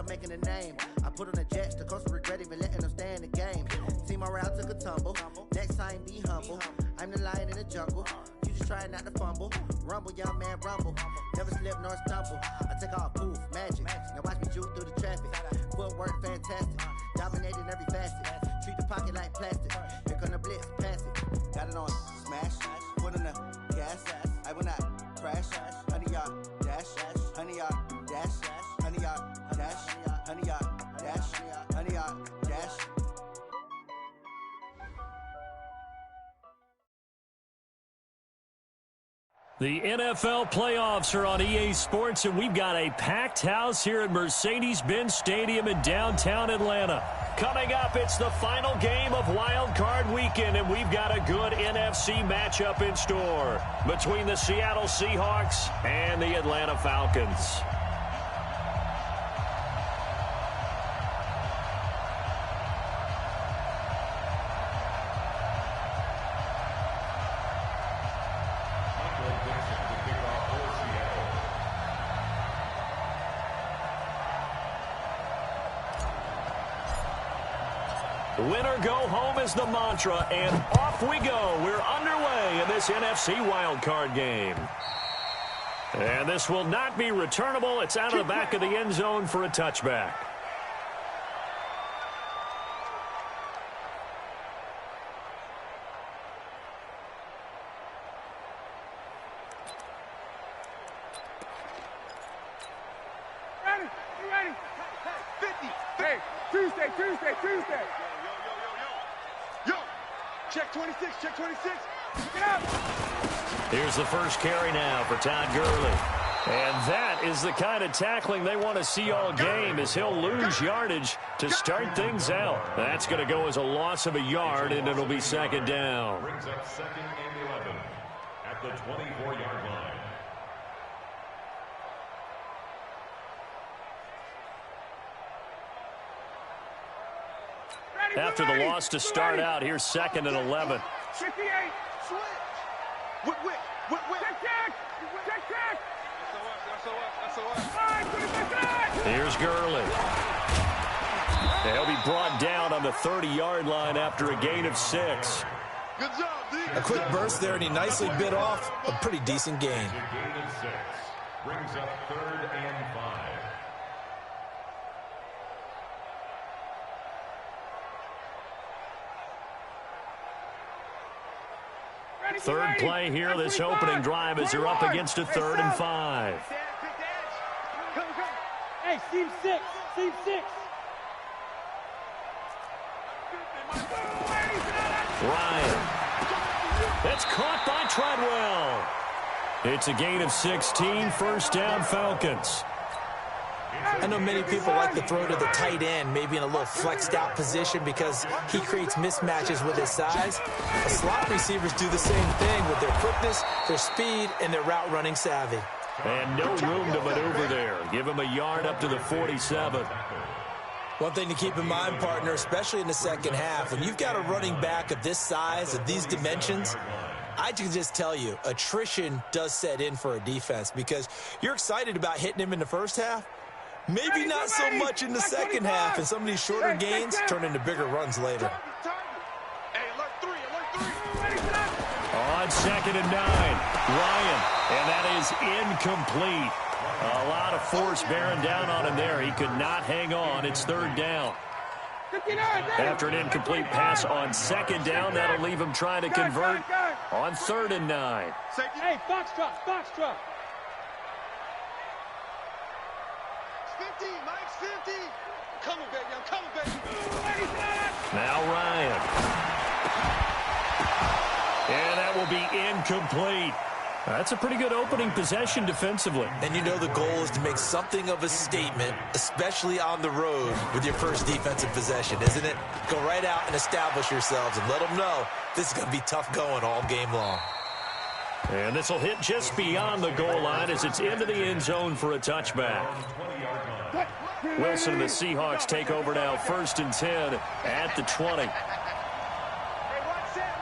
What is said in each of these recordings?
making a name. I put on the Jets, the coach regret even letting them stay in the game. See my route took a tumble. Next time, be humble. I'm the lion in the jungle. You just try not to fumble. Rumble, young man, rumble. Never slip nor stumble. I take off, poof, magic. Now watch me juke through the traffic. Footwork, fantastic. Dominating every facet. Treat the pocket like plastic. Here come the blitz, pass it. Got it on, smash. Put in the gas. I will not crash. 100-yard dash. 100-yard dash. 100-yard dash. 100-yard dash. 100-yard dash. The NFL playoffs are on EA Sports, and we've got a packed house here at Mercedes-Benz Stadium in downtown Atlanta. Coming up, it's the final game of Wild Card Weekend, and we've got a good NFC matchup in store between the Seattle Seahawks and the Atlanta Falcons. Winner go home is the mantra, and off we go. We're underway in this NFC wildcard game. And this will not be returnable. It's out of the back of the end zone for a touchback. Ready? 50. Hey, Tuesday. Yo, check 26. Get up. Here's the first carry now for Todd Gurley. And that is the kind of tackling they want to see all game, as he'll lose yardage to start things out. That's going to go as a loss of a yard, and it'll be second down. Brings up second and 11 at the 24-yard line. After the loss to start out, here's second and 11. 58. Switch. Whip. Check. Here's Gurley. He'll be brought down on the 30-yard line after a gain of 6. Good job, D. A quick burst there, and he nicely bit off a pretty decent gain. A gain of 6 brings up third and 5. Third play here, this opening drive, as they're up against a 3rd and 5. Come. Hey, seam 6. Ryan. That's caught by Treadwell. It's a gain of 16, first down Falcons. I know many people like to throw to the tight end, maybe in a little flexed out position because he creates mismatches with his size. The slot receivers do the same thing with their quickness, their speed, and their route running savvy. And no room to maneuver there. Give him a yard up to the 47. One thing to keep in mind, partner, especially in the second half, when you've got a running back of this size, of these dimensions, I can just tell you, attrition does set in for a defense because you're excited about hitting him in the first half. Maybe not so much in the second half, and some of these shorter gains turn into bigger runs later. Hey, alert 3. On second and 9, Ryan, and that is incomplete. A lot of force bearing down on him there. He could not hang on. It's third down. After an incomplete pass on second down, that'll leave him trying to convert on 3rd and 9. Hey, box truck. 50, Mike's 50. Coming, baby. Now Ryan. And that will be incomplete. That's a pretty good opening possession defensively. And you know the goal is to make something of a statement, especially on the road with your first defensive possession, isn't it? Go right out and establish yourselves and let them know this is going to be tough going all game long. And this will hit just beyond the goal line as it's into the end zone for a touchback. Wilson and the Seahawks take over now, 1st and 10 at the 20. Hey, watch that.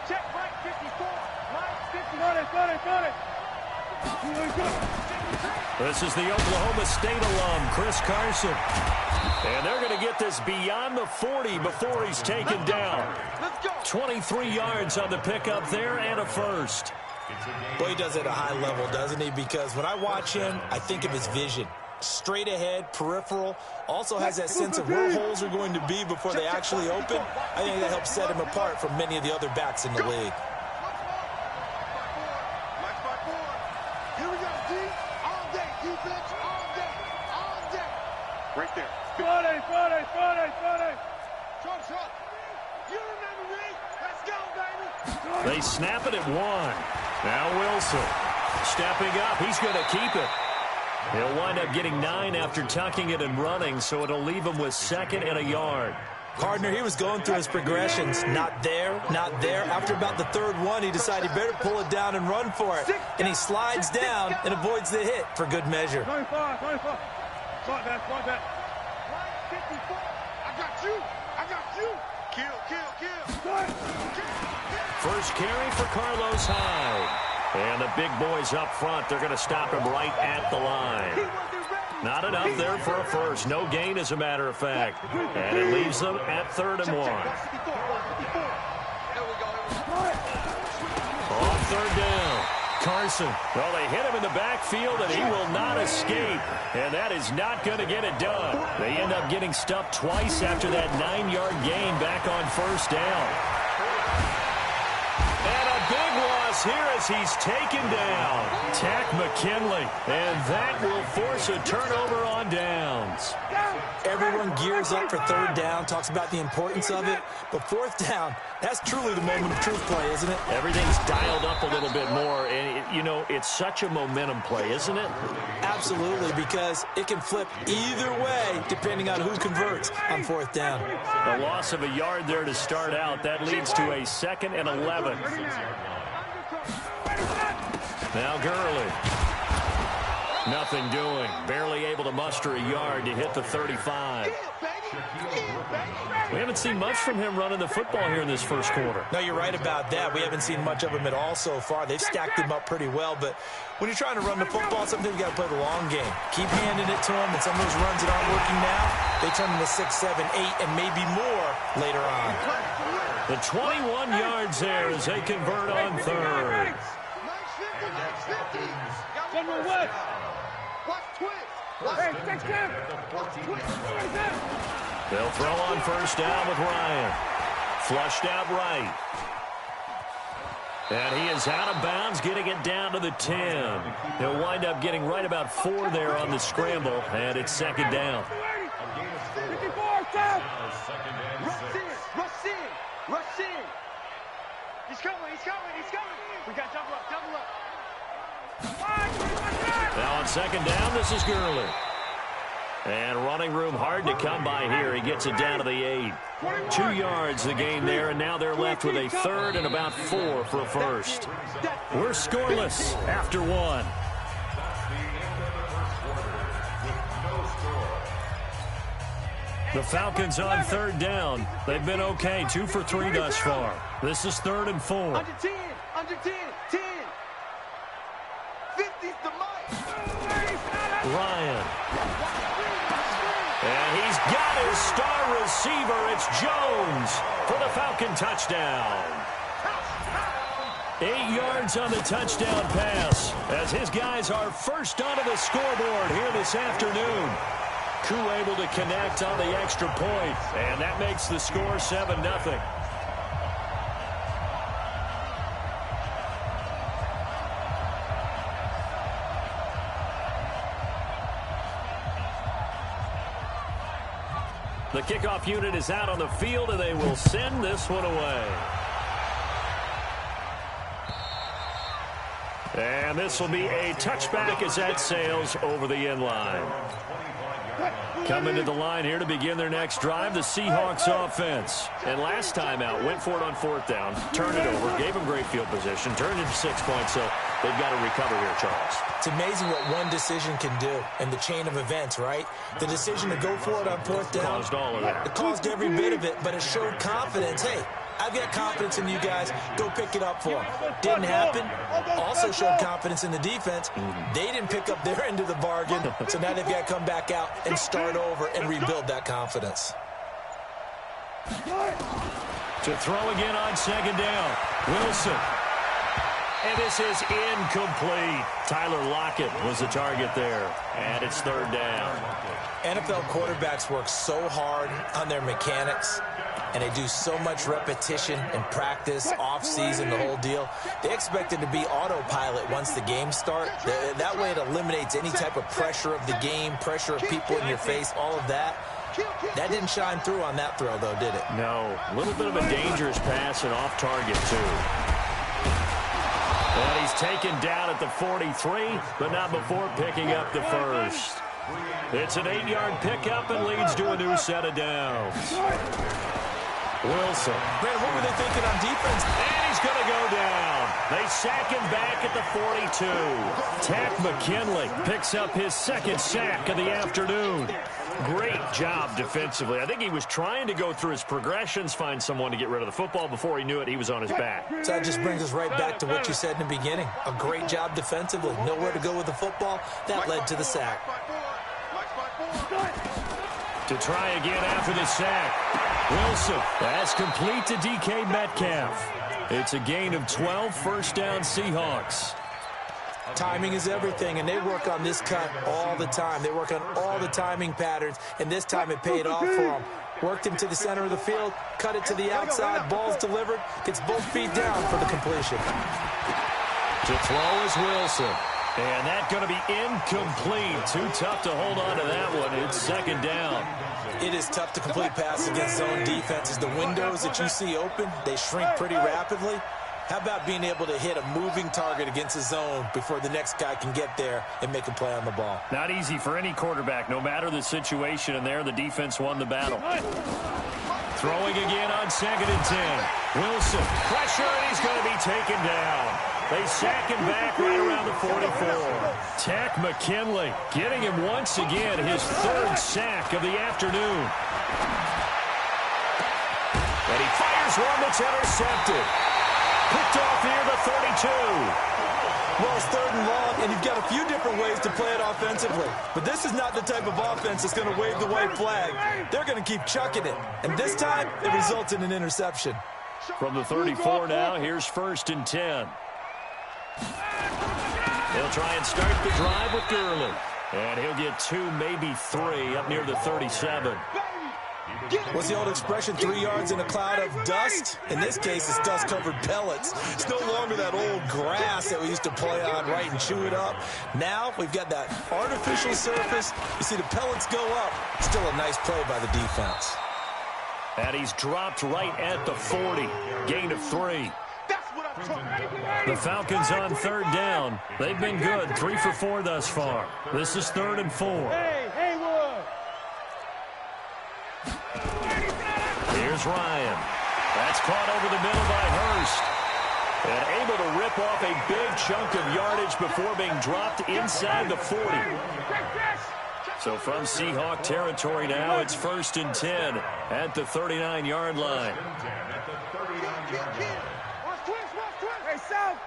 Check Mike 54. Mike 50. Got it. This is the Oklahoma State alum, Chris Carson. And they're going to get this beyond the 40 before he's taken down. 23 yards on the pickup there and a first. Well, he does it at a high level, doesn't he? Because when I watch him, I think of his vision. Straight ahead, peripheral, also has that sense of where holes are going to be before they actually open. I think that helps set him apart from many of the other backs in the league. Here we go, D. All day, defense, all day, all day. Right there. 40. Trump's up. You remember me. Let's go, baby. They snap it at 1. Now Wilson stepping up. He's going to keep it. He'll wind up getting 9 after tucking it and running, so it'll leave him with 2nd and a yard. Gardner, he was going through his progressions. Not there, not there. After about the 3rd one, he decided he better pull it down and run for it. And he slides down and avoids the hit for good measure. 25. Slide that. 54. I got you. Kill. First carry for Carlos Hyde. And the big boys up front, they're going to stop him right at the line. Not enough there for a first. No gain, as a matter of fact. And it leaves them at 3rd and 1. On 3rd down, Carson. Well, they hit him in the backfield, and he will not escape. And that is not going to get it done. They end up getting stuffed twice after that 9-yard gain back on 1st down. And a big loss here as he's taken down. Tack McKinley. And that will force a turnover on downs. Everyone gears up for 3rd down, talks about the importance of it. But 4th down, that's truly the moment of truth play, isn't it? Everything's dialed up a little bit more. And, you know, it's such a momentum play, isn't it? Absolutely, because it can flip either way depending on who converts on 4th down. A loss of a yard there to start out. That leads to a 2nd and 11. Now Gurley. Nothing doing. Barely able to muster a yard to hit the 35. We haven't seen much from him running the football here in this first quarter. No, you're right about that. We haven't seen much of him at all so far. They've stacked him up pretty well, but when you're trying to run the football, sometimes you got to play the long game. Keep handing it to him, and some of those runs that aren't working now, they turn into 6, 7, 8, and maybe more later on. The 21 yards there as they convert on 3rd. They'll throw on 1st down with Ryan. Flushed out right. And he is out of bounds, getting it down to the 10. He'll wind up getting right about 4 there on the scramble, and it's 2nd down. Rush in. He's coming. We got double up. Now on 2nd down, this is Gurley. And running room hard to come by here. He gets it down to the 8. 2 yards the gain there, and now they're left with a 3rd and about 4 for a first. We're scoreless after 1. The Falcons on 3rd down. They've been okay, 2 for 3 thus far. This is 3rd and 4. Under 10. 10. 50's the mic. Ryan. And he's got his star receiver. It's Jones for the Falcon touchdown. 8 yards on the touchdown pass as his guys are first onto the scoreboard here this afternoon. Koo able to connect on the extra point, and that makes the score 7-0. The kickoff unit is out on the field, and they will send this one away. And this will be a touchback as that sails over the end line. Coming to the line here to begin their next drive, the Seahawks offense. And last time out, went for it on 4th down, turned it over, gave them great field position, turned it to 6 points, so they've got to recover here, Charles. It's amazing what one decision can do in the chain of events, right? The decision to go for it on 4th down. Caused all of that. It caused every bit of it, but it showed confidence. Hey, I've got confidence in you guys. Go pick it up for them. Didn't happen. Also showed confidence in the defense. They didn't pick up their end of the bargain, so now they've got to come back out and start over and rebuild that confidence. To throw again on second down. Wilson. And this is incomplete. Tyler Lockett was the target there. And it's third down. NFL quarterbacks work so hard on their mechanics, and they do so much repetition and practice, off-season, the whole deal. They expect it to be autopilot once the games start. That way it eliminates any type of pressure of the game, pressure of people in your face, all of that. That didn't shine through on that throw, though, did it? No. A little bit of a dangerous pass and off target, too. And he's taken down at the 43, but not before picking up the first. It's an 8-yard pickup and leads to a new set of downs. Wilson. Brandon, what were they thinking on defense? And he's going to go down. They sack him back at the 42. Takk McKinley picks up his second sack of the afternoon. Great job defensively. I think he was trying to go through his progressions, find someone to get rid of the football. Before he knew it, he was on his back. So that just brings us right back to what you said in the beginning. A great job defensively. Nowhere to go with the football. That led to the sack. To try again after the sack. Wilson. That's complete to DK Metcalf. It's a gain of 12, first down Seahawks. Timing is everything, and they work on this cut all the time. They work on all the timing patterns, and this time it paid off for them. Worked him to the center of the field, cut it to the outside, ball's delivered, gets both feet down for the completion. To throw is Wilson. And that's going to be incomplete. Too tough to hold on to that one. It's second down. It is tough to complete passes against zone defenses. The windows that you see open, they shrink pretty rapidly. How about being able to hit a moving target against a zone before the next guy can get there and make a play on the ball? Not easy for any quarterback, no matter the situation. And there, the defense won the battle. Throwing again on second and 10. Wilson, pressure, and he's going to be taken down. They sack him back right around the 44. Takk McKinley getting him once again his third sack of the afternoon. And he fires one that's intercepted. Picked off near the 32. Well, it's third and long, and you've got a few different ways to play it offensively. But this is not the type of offense that's going to wave the white flag. They're going to keep chucking it. And this time, it results in an interception. From the 34 now, here's first and 10. They'll try and start the drive with Gurley. And he'll get 2, maybe 3 up near the 37. What's the old expression, 3 yards in a cloud of dust? In this case, it's dust-covered pellets. It's no longer that old grass that we used to play on, right, and chew it up. Now we've got that artificial surface. You see the pellets go up. Still a nice play by the defense. And he's dropped right at the 40. Gain of 3. The Falcons on third down. They've been good. 3 for 4 thus far. This is 3rd and 4. Here's Ryan. That's caught over the middle by Hurst. And able to rip off a big chunk of yardage before being dropped inside the 40. So from Seahawk territory now, it's 1st and 10 at the 39-yard line. Hey, South.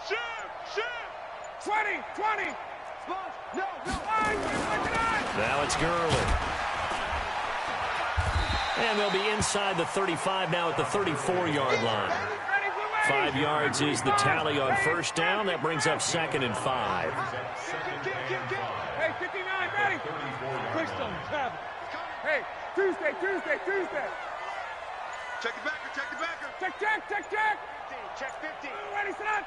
Shoot. 20. No. Now it's Gurley. And they'll be inside the 35 now at the 34-yard line. 5 yards is the tally on first down. That brings up 2nd and 5. Hey, 59, ready? Quickstone, travel. Hey, Tuesday. Check the backer. Check. Check 50. Ready, set.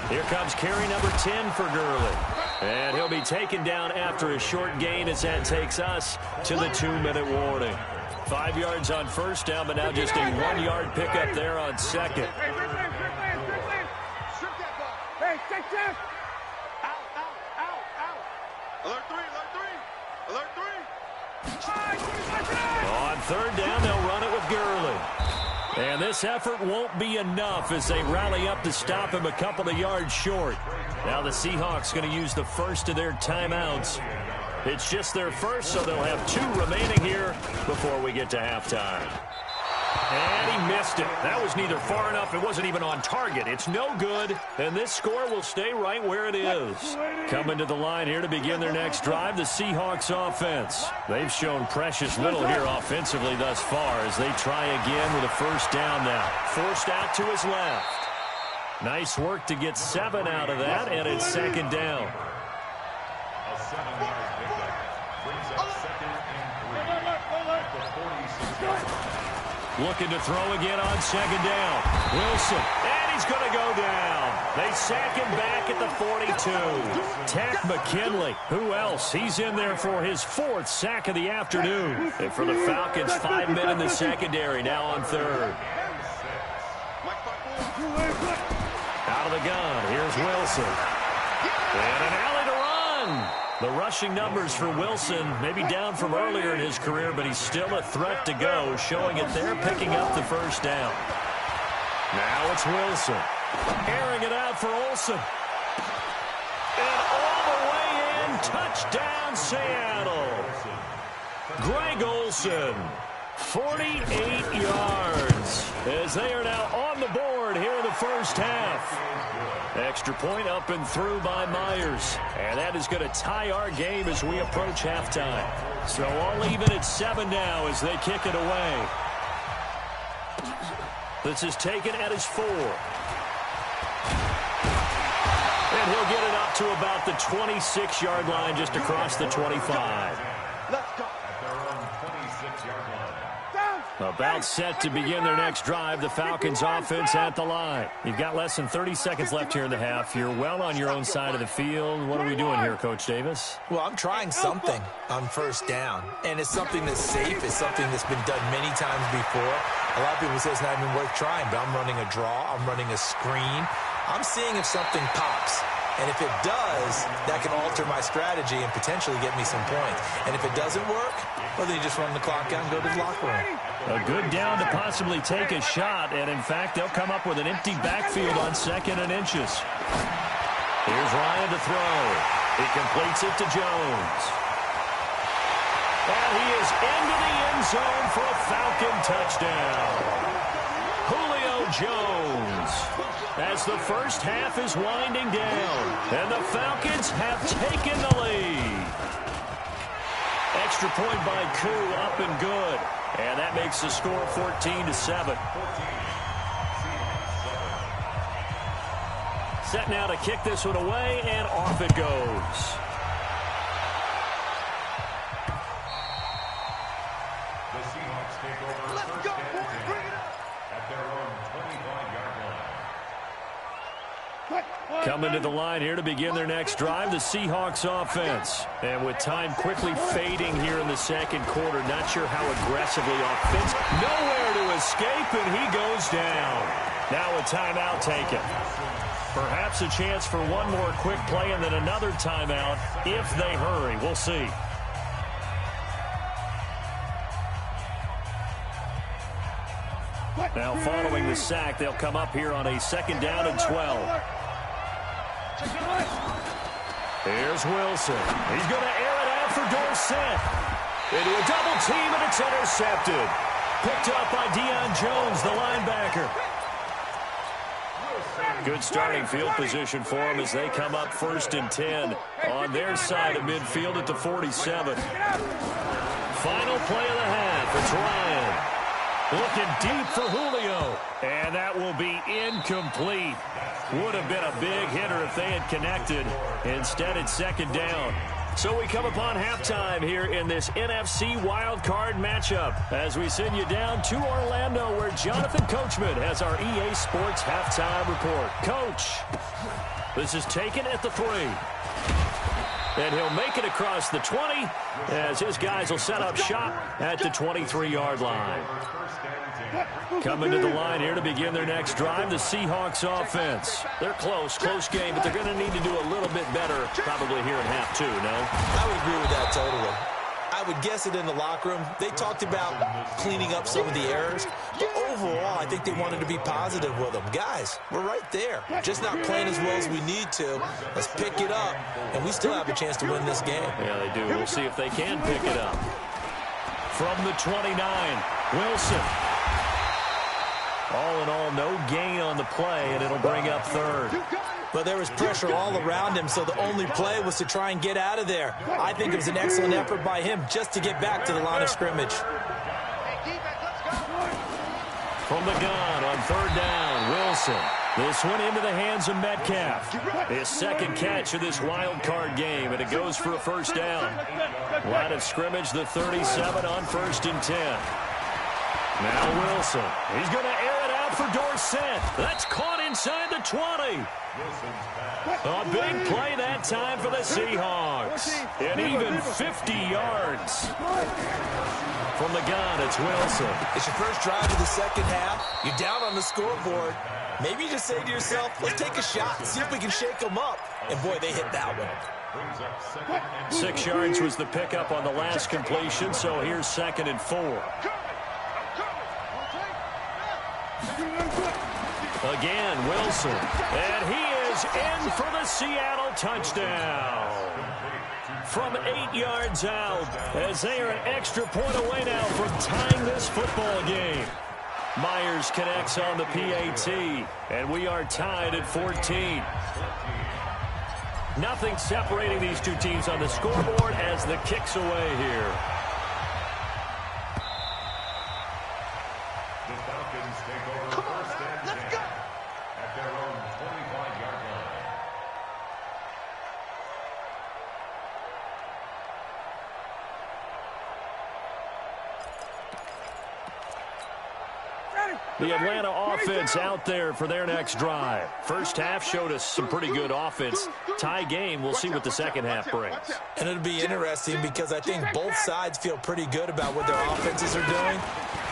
Here comes carry number 10 for Gurley. And he'll be taken down after a short gain as that takes us to the 2-minute warning. 5 yards on first down, but now just a 1-yard pickup there on second. Hey, strip that ball. Hey, check. Out. Alert 3. On third down, they'll run it with Gurley. And this effort won't be enough as they rally up to stop him a couple of yards short. Now the Seahawks going to use the first of their timeouts. It's just their first, so they'll have 2 remaining here before we get to halftime. And he missed it. That was neither far enough. It wasn't even on target. It's no good. And this score will stay right where it is. Coming to the line here to begin their next drive, the Seahawks offense. They've shown precious little here offensively thus far as they try again with a first down now. Forced out to his left. Nice work to get 7 out of that, and it's second down. A 7-yard pickup brings up second and 3 at the 46-yard line. Looking to throw again on second down. Wilson, and he's going to go down. They sack him back at the 42. Tack McKinley. Who else? He's in there for his 4th sack of the afternoon. And for the Falcons, 5 men in the secondary now on third. Out of the gun, here's Wilson. And an alley to run. The rushing numbers for Wilson maybe down from earlier in his career, but he's still a threat to go, showing it there, picking up the first down. Now it's Wilson. Airing it out for Olsen. And all the way in, touchdown Seattle. Greg Olsen, 48 yards, as they are now on the board here in the first half. Extra point up and through by Myers. And that is going to tie our game as we approach halftime. So all even at 7 now as they kick it away. This is taken at his 4. And he'll get it up to about the 26-yard line, just across the 25. Let's go. At their own 26-yard line. About set to begin their next drive, the Falcons offense at the line. You've got less than 30 seconds left here in the half. You're well on your own side of the field. What are we doing here, Coach Davis? Well, I'm trying something on first down, and it's something that's safe. It's something that's been done many times before. A lot of people say it's not even worth trying, but I'm running a draw. I'm running a screen. I'm seeing if something pops. And if it does, that can alter my strategy and potentially get me some points. And if it doesn't work, well, then you just run the clock out and go to the locker room. A good down to possibly take a shot, and in fact, they'll come up with an empty backfield on 2nd and inches. Here's Ryan to throw. He completes it to Jones. And he is into the end zone for a Falcon touchdown. Julio Jones, as the first half is winding down, and the Falcons have taken the lead. Extra point by Koo, up and good. And that makes the score 14-7. Set now to kick this one away, and off it goes. The Seahawks take over first and 10 at their own 25-yard line. Coming to the line here to begin their next drive, the Seahawks offense. And with time quickly fading here in the second quarter, not sure how aggressively offensive. Nowhere to escape, and he goes down. Now a timeout taken. Perhaps a chance for one more quick play and then another timeout if they hurry. We'll see. Now following the sack, they'll come up here on a 2nd down and 12. Here's Wilson. He's going to air it out for Dorsett. Into a double team, and it's intercepted. Picked up by Deion Jones, the linebacker. Good starting field position for them as they come up 1st and 10 on their side of midfield at the 47. Final play of the half. It's Ryan. Looking deep for Julio. And that will be incomplete. Would have been a big hitter if they had connected. Instead, it's 2nd down. So we come upon halftime here in this NFC wildcard matchup as we send you down to Orlando where Jonathan Coachman has our EA Sports halftime report. Coach, this is taken at the 3. And he'll make it across the 20 as his guys will set up shop at the 23-yard line. Coming to the line here to begin their next drive, the Seahawks offense. They're close game, but they're going to need to do a little bit better probably here in half 2, no? I would agree with that totally. I would guess it in the locker room. They talked about cleaning up some of the errors, but overall, I think they wanted to be positive with them. Guys, we're right there. Just not playing as well as we need to. Let's pick it up, and we still have a chance to win this game. Yeah, they do. We'll see if they can pick it up. From the 29, Wilson. All in all, no gain on the play, and it'll bring up third. But there was pressure all around him, so the only play was to try and get out of there. I think it was an excellent effort by him just to get back to the line of scrimmage. From the gun on third down, Wilson. This one into the hands of Metcalf. His second catch of this wild card game, and it goes for a first down. Line of scrimmage, the 37 on 1st and 10. Now Wilson. He's going to air it out for Dorsett. That's caught inside the 20. A big play that time for the Seahawks. And even 50 yards. From the gun, it's Wilson. It's your first drive of the second half. You're down on the scoreboard. Maybe you just say to yourself, let's take a shot, see if we can shake them up. And, boy, they hit that one. 6 yards was the pickup on the last completion, so here's 2nd and 4. Again, Wilson. And he is in for the Seattle touchdown. From 8 yards out, as they are an extra point away now from tying this football game. Myers connects on the PAT, and we are tied at 14. Nothing separating these two teams on the scoreboard as the kick's away here. The Falcons take over first and 10 at their own 25-yard line. The Atlanta offense out there for their next drive. First half showed us some pretty good offense. Tie game, we'll see what the second half brings. And it'll be interesting because I think both sides feel pretty good about what their offenses are doing.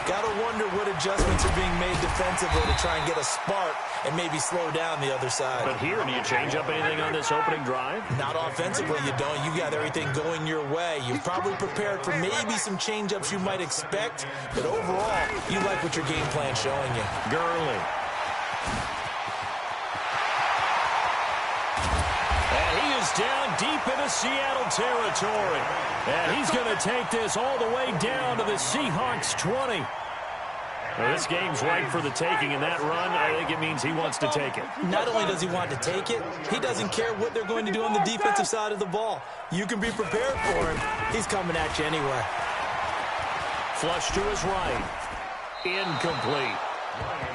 Got to wonder what adjustments are being made defensively to try and get a spark and maybe slow down the other side. But here, do you change up anything on this opening drive? Not offensively, you don't. You got everything going your way. You've probably prepared for maybe some change-ups you might expect, but overall, you like what your game plan's showing you. Gurley. And he is down deep into Seattle territory. And he's going to take this all the way down to the Seahawks 20. Well, this game's right for the taking, and that run, I think it means he wants to take it. Not only does he want to take it, he doesn't care what they're going to do on the defensive side of the ball. You can be prepared for him. He's coming at you anyway. Flush to his right. Incomplete.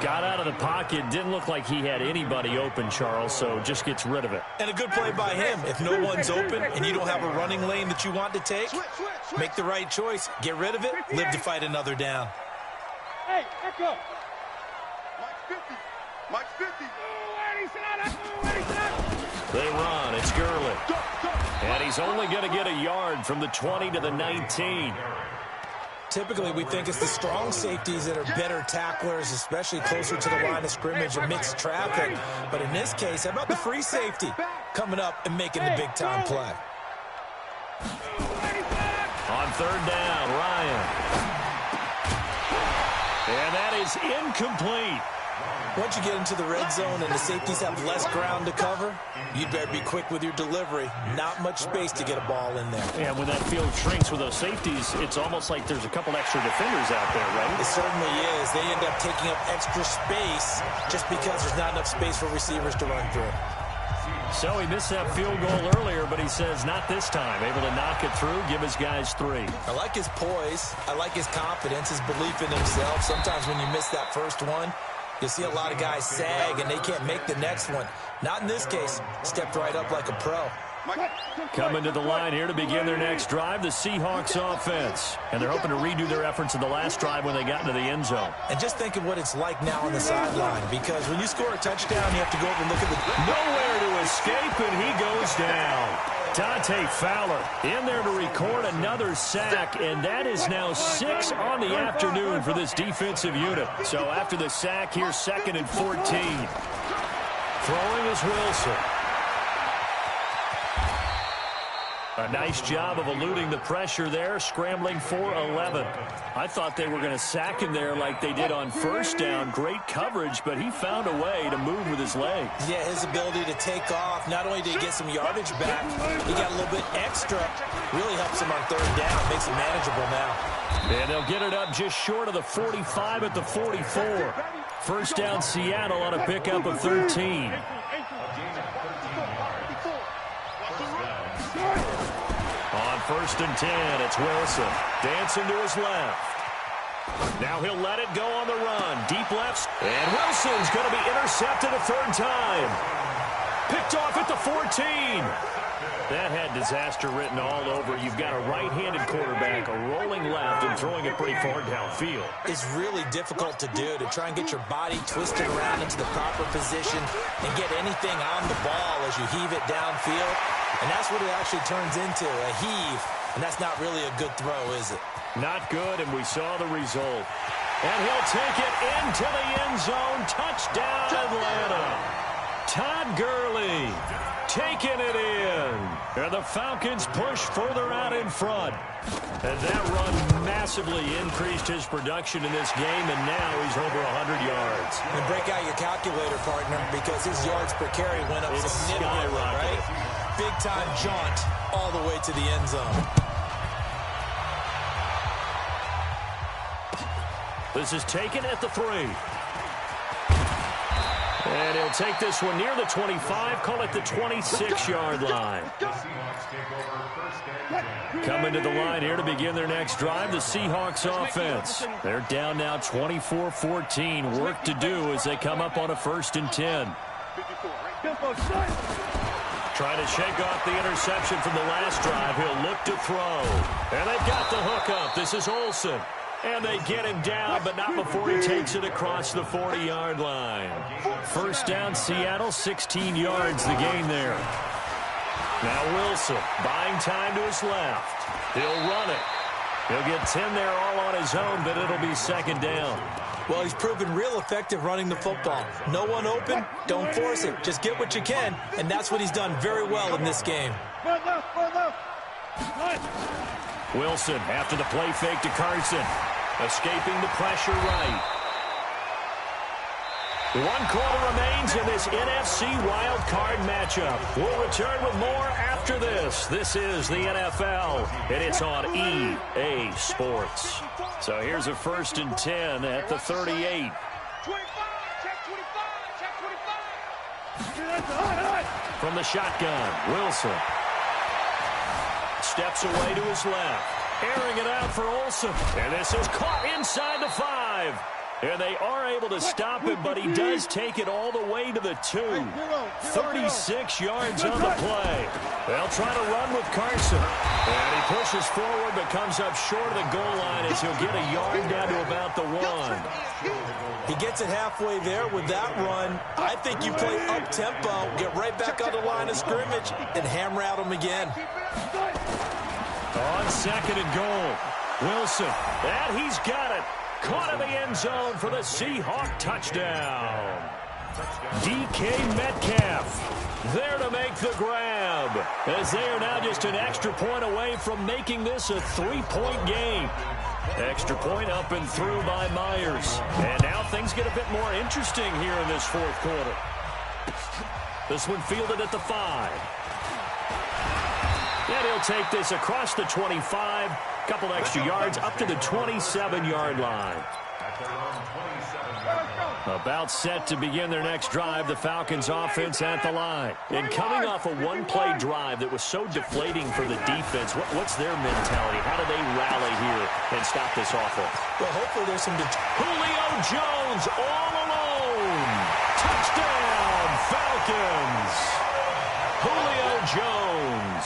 Got out of the pocket. Didn't look like he had anybody open, Charles, so just gets rid of it. And a good play by him. If no one's open and you don't have a running lane that you want to take, make the right choice. Get rid of it. Live to fight another down. Hey, echo. Mike's 50. They run. It's Gurley. And he's only going to get a yard from the 20 to the 19. Typically, we think it's the strong safeties that are better tacklers, especially closer to the line of scrimmage amidst traffic. But in this case, how about the free safety coming up and making the big-time play? On third down, Ryan. And that is incomplete. Once you get into the red zone and the safeties have less ground to cover, you'd better be quick with your delivery. Not much space to get a ball in there. Yeah, when that field shrinks with those safeties, it's almost like there's a couple extra defenders out there, right? It certainly is. They end up taking up extra space just because there's not enough space for receivers to run through. So he missed that field goal earlier, but he says not this time. Able to knock it through, give his guys 3. I like his poise. I like his confidence, his belief in himself. Sometimes when you miss that first one, you'll see a lot of guys sag and they can't make the next one. Not in this case. Stepped right up like a pro. Coming to the line here to begin their next drive, the Seahawks offense. And they're hoping to redo their efforts in the last drive when they got into the end zone. And just think of what it's like now on the sideline, because when you score a touchdown, you have to go over and look at the... Nowhere to escape, and he goes down. Dante Fowler in there to record another sack, and that is now 6 on the afternoon for this defensive unit. So after the sack, here's 2nd and 14. Throwing is Wilson. A nice job of eluding the pressure there, scrambling for 11. I thought they were going to sack him there like they did on first down. Great coverage, but he found a way to move with his legs. Yeah, his ability to take off, not only did he get some yardage back, he got a little bit extra. Really helps him on third down, makes it manageable now. And they'll get it up just short of the 45 at the 44. First down Seattle on a pickup of 13. On first and 10, it's Wilson. Dancing to his left. Now he'll let it go on the run. Deep left. And Wilson's going to be intercepted a third time. Picked off at the 14. That had disaster written all over. You've got a right-handed quarterback rolling left and throwing it pretty far downfield. It's really difficult to do, to try and get your body twisted around into the proper position and get anything on the ball as you heave it downfield. And that's what it actually turns into, a heave. And that's not really a good throw, is it? Not good, and we saw the result. And he'll take it into the end zone. Touchdown, Atlanta. Todd Gurley taking it in. And the Falcons push further out in front. And that run massively increased his production in this game, and now he's over 100 yards. And break out your calculator, partner, because his yards per carry went up significantly, right? Big-time jaunt all the way to the end zone. This is taken at the 3. And he'll take this one near the 25, call it the 26-yard line. Coming to the line here to begin their next drive, the Seahawks offense. They're down now 24-14. Work to do as they come up on a first and 10. Trying to shake off the interception from the last drive. He'll look to throw. And they've got the hook up. This is Olsen. And they get him down, but not before he takes it across the 40-yard line. First down, Seattle, 16 yards the gain there. Now Wilson, buying time to his left. He'll run it. He'll get 10 there all on his own, but it'll be second down. Well, he's proven real effective running the football. No one open, don't force it. Just get what you can, and that's what he's done very well in this game. Wilson after the play fake to Carson. Escaping the pressure right. 1 quarter remains in this NFC wild card matchup. We'll return with more after this. This is the NFL, and it's on EA Sports. So here's a first and 10 at the 38. From the shotgun, Wilson steps away to his left. Airing it out for Olsen. And this is caught inside the 5. And they are able to stop him, but he does take it all the way to the 2. 36 yards on the play. They'll try to run with Carson. And he pushes forward, but comes up short of the goal line as he'll get a yard down to about the 1. He gets it halfway there with that run. I think you play up-tempo, get right back on the line of scrimmage, and hammer out him again. On second and goal, Wilson, and he's got it. Caught in the end zone for the Seahawk touchdown. DK Metcalf there to make the grab, as they are now just an extra point away from making this a 3-point game. Extra point up and through by Myers. And now things get a bit more interesting here in this fourth quarter. This one fielded at the 5. And he'll take this across the 25, couple extra yards up to the 27-yard line. About set to begin their next drive, the Falcons offense at the line. And coming off a one-play drive that was so deflating for the defense, what's their mentality? How do they rally here and stop this offense? Well, hopefully there's some... Julio Jones all alone. Touchdown, Falcons. Julio Jones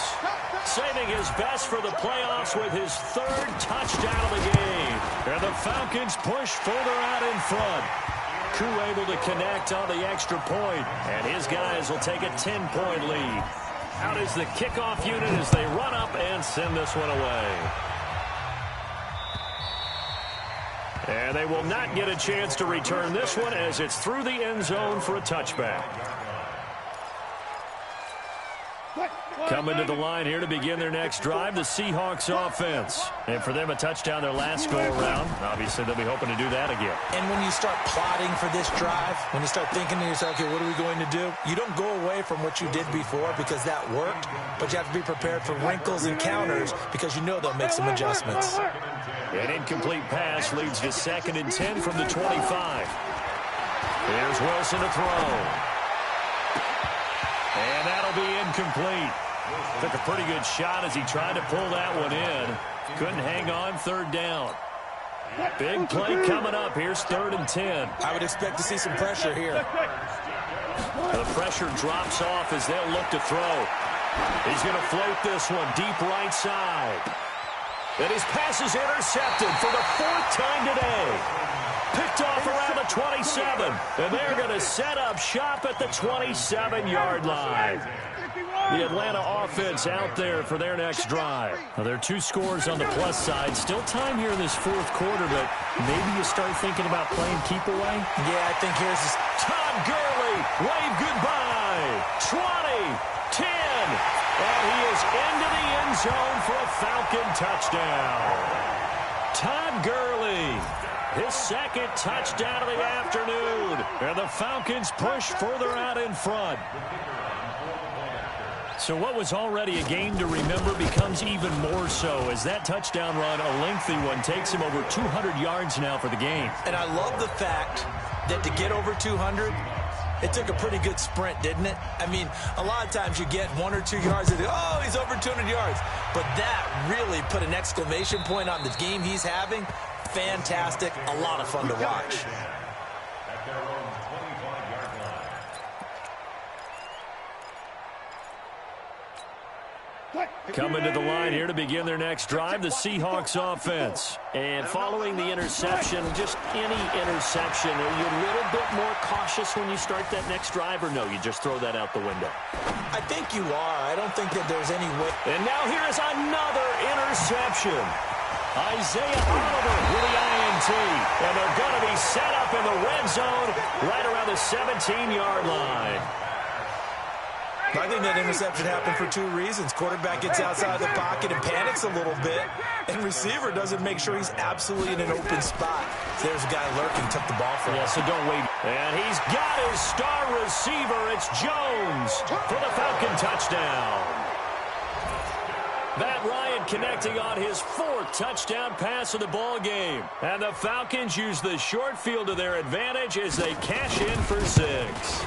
saving his best for the playoffs with his 3rd touchdown of the game. And the Falcons push further out in front. Crew able to connect on the extra point, and his guys will take a 10-point lead. Out is the kickoff unit as they run up and send this one away. And they will not get a chance to return this one as it's through the end zone for a touchback. Coming to the line here to begin their next drive, the Seahawks offense. And for them, a touchdown their last go-around. Obviously, they'll be hoping to do that again. And when you start plotting for this drive, when you start thinking to yourself, okay, what are we going to do? You don't go away from what you did before because that worked, but you have to be prepared for wrinkles and counters because you know they'll make some adjustments. An incomplete pass leads to 2nd and 10 from the 25. Here's Wilson to throw. And that'll be incomplete. Took a pretty good shot as he tried to pull that one in. Couldn't hang on 3rd down. Big play coming up. Here's 3rd and 10. I would expect to see some pressure here. The pressure drops off as they'll look to throw. He's going to float this one deep right side. And his pass is intercepted for the 4th time today. Picked off around the 27. And they're going to set up shop at the 27-yard line. The Atlanta offense out there for their next drive. Now, there are 2 scores on the plus side. Still time here in this 4th quarter, but maybe you start thinking about playing keep away. Yeah, I think here's this. Todd Gurley, wave goodbye. 20, 10, and he is into the end zone for a Falcon touchdown. Todd Gurley, his 2nd touchdown of the afternoon. And the Falcons push further out in front. So what was already a game to remember becomes even more so as that touchdown run, a lengthy one, takes him over 200 yards now for the game. And I love the fact that to get over 200, it took a pretty good sprint, didn't it? I mean, a lot of times you get 1 or 2 yards and, oh, he's over 200 yards. But that really put an exclamation point on the game he's having. Fantastic. A lot of fun to watch. Coming to the line here to begin their next drive, the Seahawks offense. And following the interception, just any interception, are you a little bit more cautious when you start that next drive, or no, you just throw that out the window? I think you are. I don't think that there's any way. And now here is another interception. Isaiah Oliver with the INT. And they're going to be set up in the red zone right around the 17-yard line. I think that interception happened for 2 reasons. Quarterback gets outside the pocket and panics a little bit, and receiver doesn't make sure he's absolutely in an open spot. So there's a guy lurking, took the ball from him. Yeah, so don't wait. And he's got his star receiver. It's Jones for the Falcon touchdown. Matt Ryan connecting on his 4th touchdown pass of the ball game. And the Falcons use the short field to their advantage as they cash in for 6.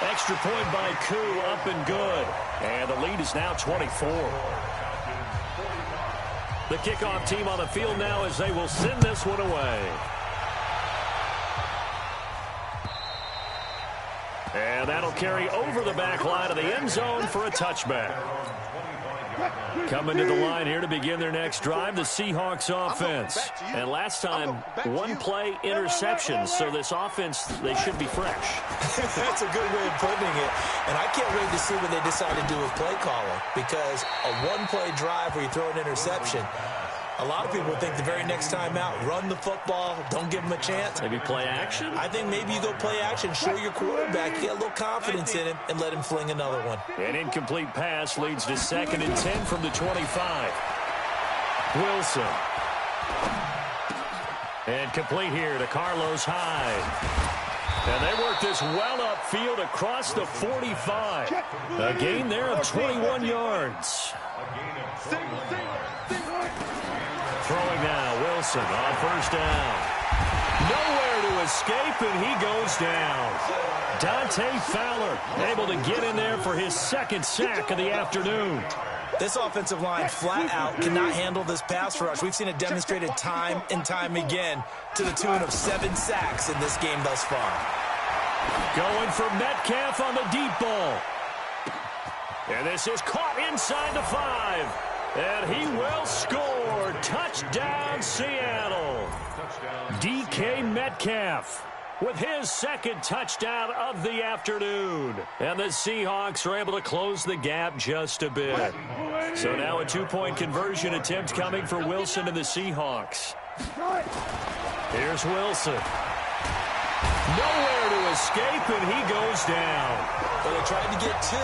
Extra point by Koo, up and good. And the lead is now 24. The kickoff team on the field now as they will send this one away. And that'll carry over the back line of the end zone for a touchback. Coming to the line here to begin their next drive, the Seahawks offense. And last time, 1 play interceptions, so this offense, they should be fresh. That's a good way of putting it. And I can't wait to see what they decide to do with play calling, because a 1-play drive where you throw an interception, a lot of people think the very next time out, run the football, don't give him a chance. Maybe play action? I think maybe you go play action, show your quarterback, get a little confidence in him, and let him fling another one. An incomplete pass leads to 2nd and 10 from the 25. Wilson. And complete here to Carlos Hyde. And they work this well upfield across the 45. A gain there of 21 yards. Throwing now, Wilson on 1st down. Nowhere to escape, and he goes down. Dante Fowler able to get in there for his 2nd sack of the afternoon. This offensive line flat out cannot handle this pass rush. We've seen it demonstrated time and time again to the tune of 7 sacks in this game thus far. Going for Metcalf on the deep ball. And this is caught inside the 5. And he will score. Touchdown, Seattle. DK Metcalf with his 2nd touchdown of the afternoon. And the Seahawks are able to close the gap just a bit. So now a 2-point conversion attempt coming for Wilson and the Seahawks. Here's Wilson. Nowhere to escape, and he goes down. Well, they tried to get 2.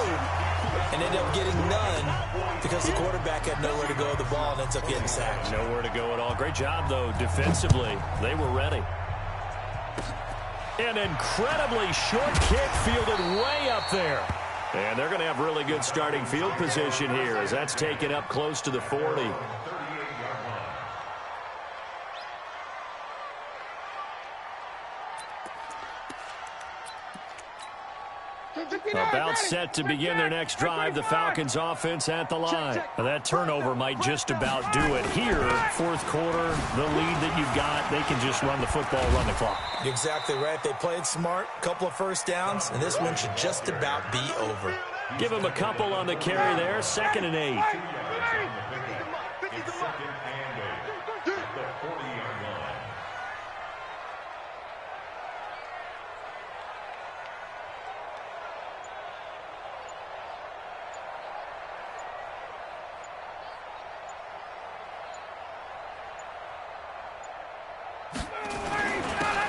and ended up getting none because the quarterback had nowhere to go with the ball and ends up getting sacked. Nowhere to go at all. Great job, though, defensively. They were ready. An incredibly short kick fielded way up there. And they're going to have really good starting field position here as that's taken up close to the 40. About set to begin their next drive. The Falcons offense at the line. Now that turnover might just about do it here. Fourth quarter, the lead that you've got, they can just run the football, run the clock. Exactly right. They played smart, couple of first downs, and this one should just about be over. Give them a couple on the carry there. 2nd and 8.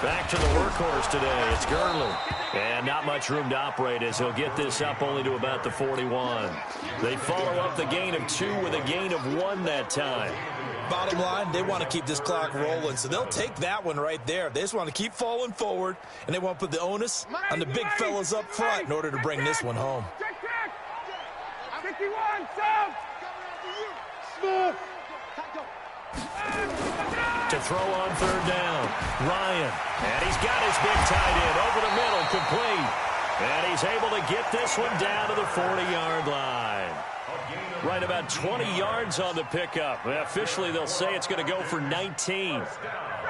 Back to the workhorse today. It's Gurley. And not much room to operate as he'll get this up only to about the 41. They follow up the gain of 2 with a gain of 1 that time. Bottom line, they want to keep this clock rolling, so they'll take that one right there. They just want to keep falling forward, and they want to put the onus on the big fellas up front in order to bring this one home. 51, Smith. To throw on 3rd down. Ryan. And he's got his big tight end over the middle, complete. And he's able to get this one down to the 40-yard line. Right about 20 yards on the pickup. Officially, they'll say it's going to go for 19.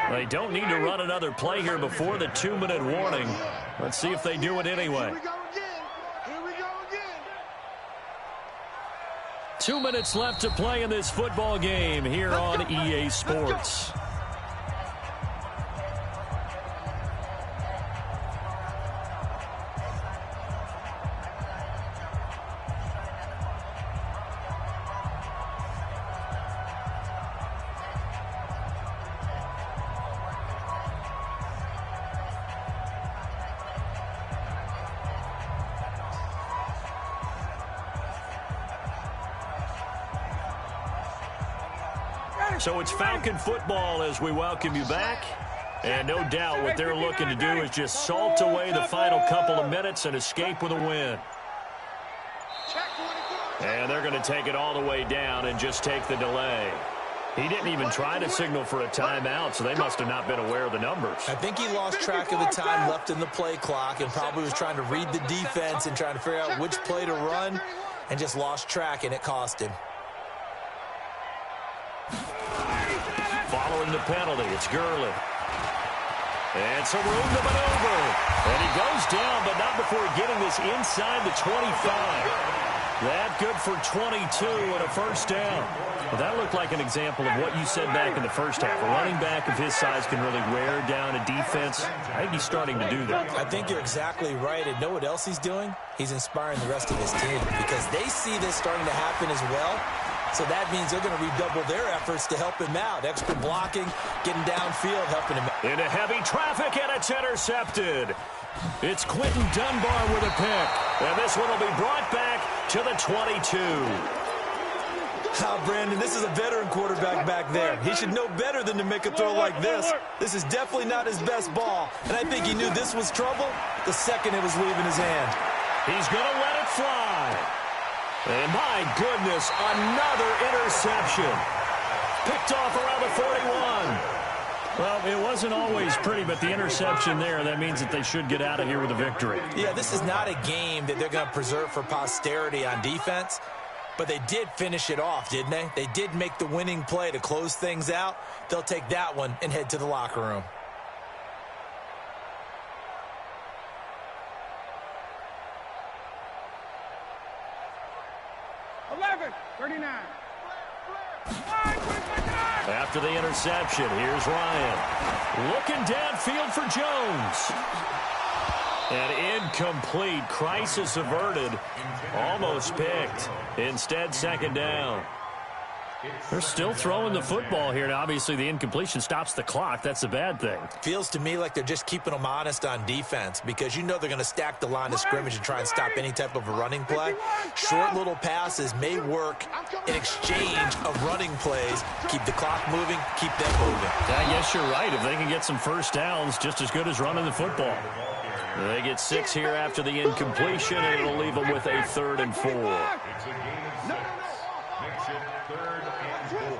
They don't need to run another play here before the 2-minute warning. Let's see if they do it anyway. Here we go again. 2 minutes left to play in this football game here on EA Sports. So it's Falcon football as we welcome you back. And no doubt what they're looking to do is just salt away the final couple of minutes and escape with a win. And they're going to take it all the way down and just take the delay. He didn't even try to signal for a timeout, so they must have not been aware of the numbers. I think he lost track of the time left in the play clock and probably was trying to read the defense and trying to figure out which play to run and just lost track, and it cost him. Following the penalty, it's Gurley. And some room to maneuver. And he goes down, but not before getting this inside the 25. That good for 22 and a first down. Well, that looked like an example of what you said back in the first half. A running back of his size can really wear down a defense. I think he's starting to do that. I think you're exactly right. And know what else he's doing? He's inspiring the rest of his team because they see this starting to happen as well. So that means they're going to redouble their efforts to help him out. Extra blocking, getting downfield, helping him out. Into heavy traffic, and it's intercepted. It's Quentin Dunbar with a pick. And this one will be brought back to the 22. Brandon, this is a veteran quarterback back there. He should know better than to make a throw like this. This is definitely not his best ball. And I think he knew this was trouble the second it was leaving his hand. He's going to let it fly. And my goodness, another interception. Picked off around the 41. Well, it wasn't always pretty, but the interception there, that means that they should get out of here with a victory. Yeah, this is not a game that they're going to preserve for posterity on defense, but they did finish it off, didn't they? They did make the winning play to close things out. They'll take that one and head to the locker room. After the interception, here's Ryan. Looking downfield for Jones. And incomplete. Crisis averted. Almost picked. Instead, second down. They're still throwing the football here. Now, obviously, the incompletion stops the clock. That's a bad thing. Feels to me like they're just keeping them honest on defense because you know they're going to stack the line of scrimmage and try and stop any type of a running play. Short little passes may work in exchange of running plays. Keep the clock moving, keep them moving. I guess you're right. If they can get some first downs, just as good as running the football. They get 6 here after the incompletion, and it'll leave them with a 3rd and 4. It's a gain of 6. Makes it 3rd and 4.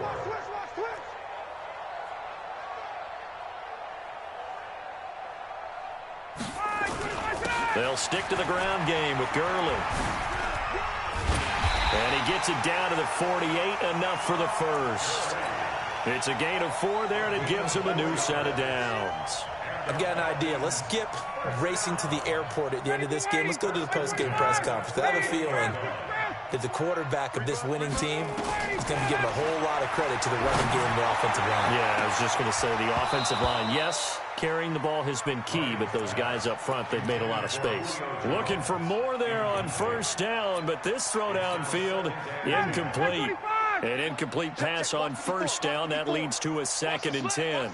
They'll stick to the ground game with Gurley. And he gets it down to the 48, enough for the first. It's a gain of 4 there, and it gives him a new set of downs. I've got an idea. Let's skip racing to the airport at the end of this game. Let's go to the post-game press conference. I have a feeling that the quarterback of this winning team is going to be giving a whole lot of credit to the running game and the offensive line. Yeah, I was just going to say the offensive line, yes, carrying the ball has been key, but those guys up front, they've made a lot of space. Looking for more there on first down, but this throw downfield, incomplete. An incomplete pass on first down. That leads to a 2nd and 10.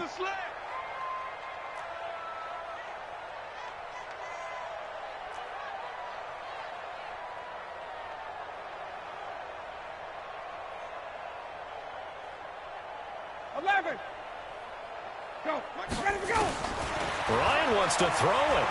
Ryan wants to throw it.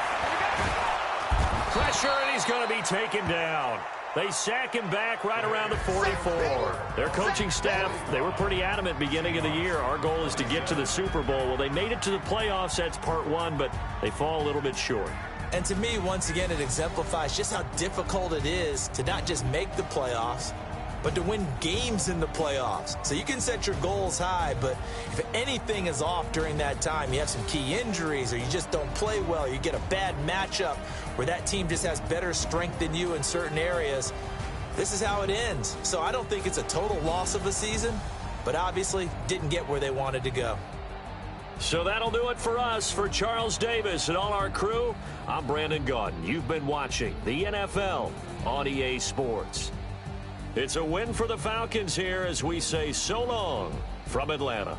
Pressure, and he's going to be taken down. They sack him back right around the 44. Their coaching staff, they were pretty adamant beginning of the year. Our goal is to get to the Super Bowl. Well, they made it to the playoffs. That's part 1, but they fall a little bit short. And to me, once again, it exemplifies just how difficult it is to not just make the playoffs, but to win games in the playoffs. So you can set your goals high, but if anything is off during that time, you have some key injuries or you just don't play well, or you get a bad matchup where that team just has better strength than you in certain areas, this is how it ends. So I don't think it's a total loss of a season, but obviously didn't get where they wanted to go. So that'll do it for us. For Charles Davis and all our crew, I'm Brandon Gaudin. You've been watching the NFL on EA Sports. It's a win for the Falcons here as we say so long from Atlanta.